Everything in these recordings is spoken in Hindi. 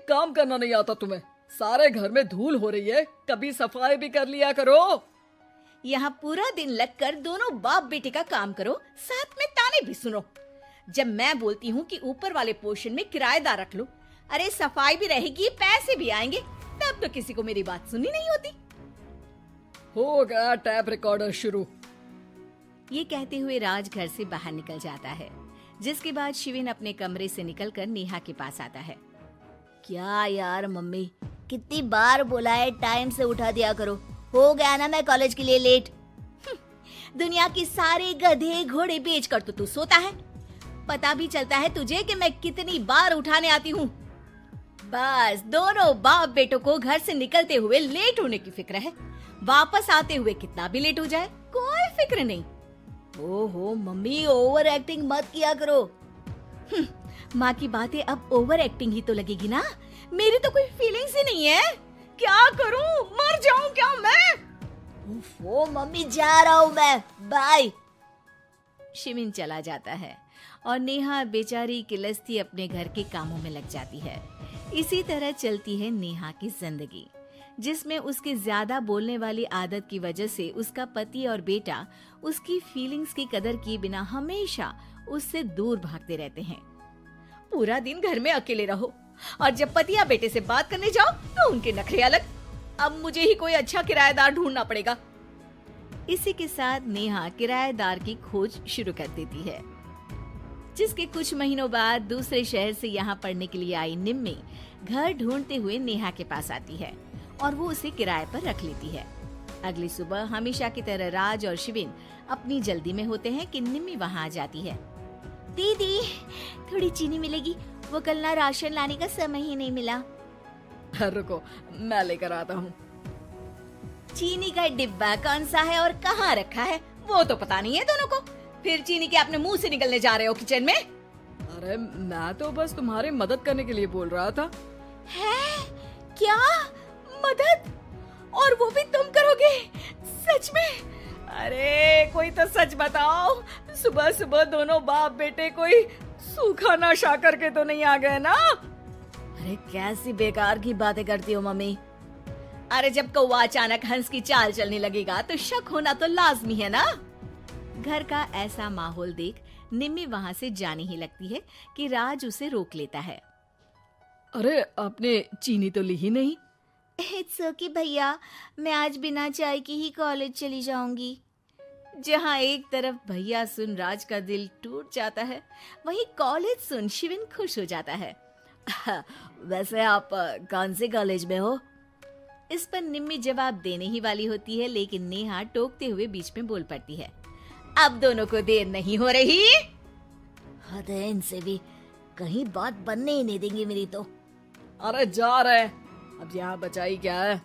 काम करना नहीं आता तुम्हें? सारे घर में धूल हो रही है, कभी सफाई भी कर लिया करो। यहाँ पूरा दिन लगकर दोनों बाप बेटे का काम करो, साथ में ताने भी सुनो। जब मैं बोलती हूँ कि ऊपर वाले पोर्शन में किराएदार रख लो, अरे सफाई भी रहेगी, पैसे भी आएंगे, तब तो किसी को मेरी बात सुननी नहीं होती। हो गया टैप रिकॉर्डर शुरू। ये कहते हुए राज घर से बाहर निकल जाता है, जिसके बाद शिविन अपने कमरे से निकलकर नेहा के पास आता है। क्या यार मम्मी, कितनी बार बोला है टाइम से उठा दिया करो, हो गया ना मैं कॉलेज के लिए लेट। दुनिया के सारे गधे घोड़े बेचकर तो तू सोता है, पता भी चलता है तुझे कि मैं कितनी बार उठाने आती हूँ। बस दोनों बाप बेटों को घर से निकलते हुए लेट होने की फिक्र है, वापस आते हुए कितना भी लेट हो जाए कोई फिक्र नहीं। ओहो मम्मी, ओवर एक्टिंग मत किया करो। माँ की बातें अब ओवर एक्टिंग ही तो लगेगी ना, मेरी तो कोई फीलिंग्स ही नहीं है। क्या करूं, मर जाऊं क्या मैं? ओ मम्मी, जा रहा हूँ मैं, बाय। शिविन चला जाता है और नेहा बेचारी किलस्ती अपने घर के कामों में लग जाती है। इसी तरह चलती है नेहा की जिंदगी, जिसमें उसके ज्यादा बोलने वाली आदत की वजह से उसका पति और बेटा उसकी फीलिंग्स की कदर किए बिना हमेशा उससे दूर भागते रहते हैं। पूरा दिन घर में अकेले रहो और जब पति या बेटे से बात करने जाओ तो उनके नखरे अलग। अब मुझे ही कोई अच्छा किराएदार ढूंढना पड़ेगा। इसी के साथ नेहा किराएदार की खोज शुरू कर देती है, जिसके कुछ महीनों बाद दूसरे शहर से यहाँ पढ़ने के लिए आई निम्मी घर ढूंढते हुए नेहा के पास आती है और वो उसे किराए पर रख लेती है। अगली सुबह हमेशा की तरह राज और शिविन अपनी जल्दी में होते हैं कि निम्मी वहाँ आ जाती है। दीदी, थोड़ी चीनी मिलेगी, वो कल ना राशन लाने का समय ही नहीं मिला। रुको, मैं लेकर आता हूँ। चीनी का डिब्बा कौन सा है और कहाँ रखा है वो तो पता नहीं है दोनों को, फिर चीनी के अपने मुंह से निकलने जा रहे हो किचन में। अरे मैं तो बस तुम्हारी मदद करने के लिए बोल रहा था। है क्या मदद? और वो भी तुम करोगे? सच में? अरे कोई तो सच बताओ, सुबह सुबह दोनों बाप बेटे कोई सूखा नशा करके तो नहीं आ गए ना? अरे कैसी बेकार की बातें करती हो मम्मी। अरे जब कौवा अचानक हंस की चाल चलने लगेगा तो शक होना तो लाजमी है ना। घर का ऐसा माहौल देख निम्मी वहाँ से जाने ही लगती है कि राज उसे रोक लेता है। अरे आपने चीनी तो ली ही नहीं? इट्स ओके भैया, मैं आज बिना चाय की ही कॉलेज चली जाऊंगी। जहाँ एक तरफ भैया सुन राज का दिल टूट जाता है, वहीं कॉलेज सुन शिविन खुश हो जाता है। वैसे आप कौन से कॉलेज में हो? इस पर निम्मी जवाब देने ही वाली होती है, लेकिन नेहा टोकते हुए बीच में बोल पड़ती है। अब दोनों को देर नहीं हो रही। हद है इनसे भी, कहीं बात बनने ही नहीं देंगे मेरी तो। अरे जा रहे, अब यहाँ बचाई क्या है।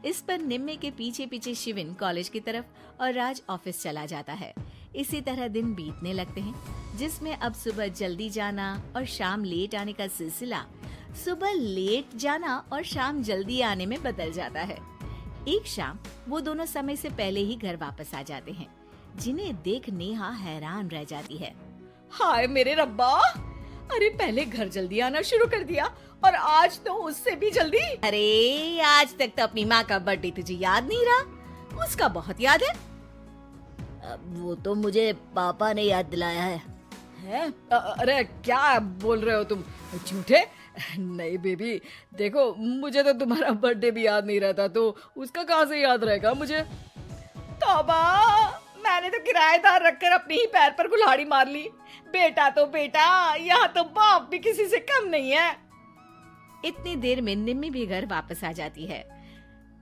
इस पर निम्मी के पीछे पीछे शिविन कॉलेज की तरफ और राज ऑफिस चला जाता है। इसी तरह दिन बीतने लगते हैं, जिसमें अब सुबह जल्दी जाना और शाम लेट आने का सिलसिला सुबह लेट जाना और शाम जल्दी आने में बदल जाता है। एक शाम वो दोनों समय से पहले ही घर वापस आ जाते हैं, जिन्हें देख नेहा हैरान रह जाती है। हाय मेरे रब्बा, अरे पहले घर जल्दी आना शुरू कर दिया और आज तो उससे भी जल्दी। अरे आज तक तो अपनी माँ का बर्थडे तुझे याद नहीं रहा? उसका बहुत याद है। वो तो मुझे पापा ने याद दिलाया है। अरे क्या बोल रहे हो तुम, झूठे? नहीं बेबी, देखो मुझे तो तुम्हारा बर्थडे भी याद नहीं रहता, तो उसका कहाँ से याद रहेगा मुझे। तौबा, मैंने तो किराएदार रखकर अपने ही पैर पर कुल्हाड़ी मार ली। बेटा तो बेटा, यहाँ तो बाप भी किसी से कम नहीं है। इतनी देर में निम्मी भी घर वापस आ जाती है,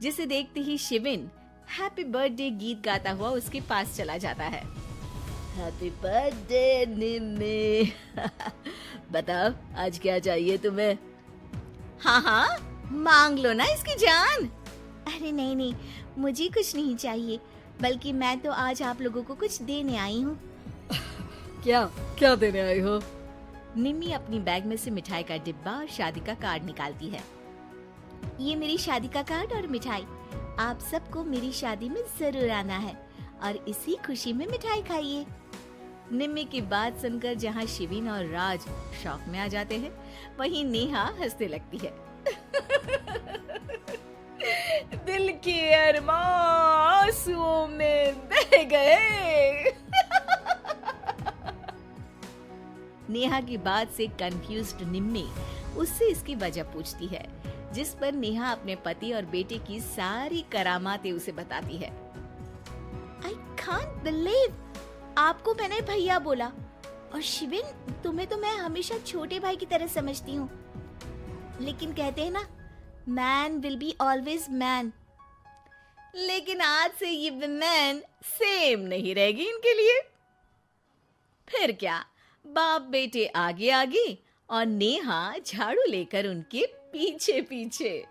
जिसे देखते ही शिविन हैप्पी बर्थडे गीत गाता हुआ उसके पास चला जाता है। हैप्पी बर्थडे निम्मी। बताओ आज क्या चाहिए तुम्हें? हाँ हाँ, मांग लो ना इसकी जान। अरे नहीं नहीं, मुझे कुछ नहीं चाहिए, बल्कि मैं तो आज आप लोगों को कुछ देने आई हूँ। क्या क्या देने आई हो? निम्मी अपनी बैग में से मिठाई का डिब्बा और शादी का कार्ड निकालती है। ये मेरी शादी का कार्ड और मिठाई, आप सबको मेरी शादी में जरूर आना है और इसी खुशी में मिठाई खाइए। निम्मी की बात सुनकर जहाँ शिविन और राज शॉक में आ जाते हैं, वहीं नेहा हंसने लगती है। दिल की अरमां आंसुओं में बह गए। नेहा की बात से कंफ्यूज्ड निम्मी उससे इसकी वजह पूछती है, जिस पर नेहा अपने पति और बेटे की सारी करामातें उसे बताती है। आई कांट बिलीव आपको मैंने भैया बोला, और शिविन तुम्हें तो मैं हमेशा छोटे भाई की तरह समझती हूँ, लेकिन कहते हैं ना man will be always man. लेकिन आज से ये विमेन सेम नहीं रहेगी इनके लिए। फिर क्या, बाप बेटे आगे आगे और नेहा झाड़ू लेकर उनके पीछे पीछे।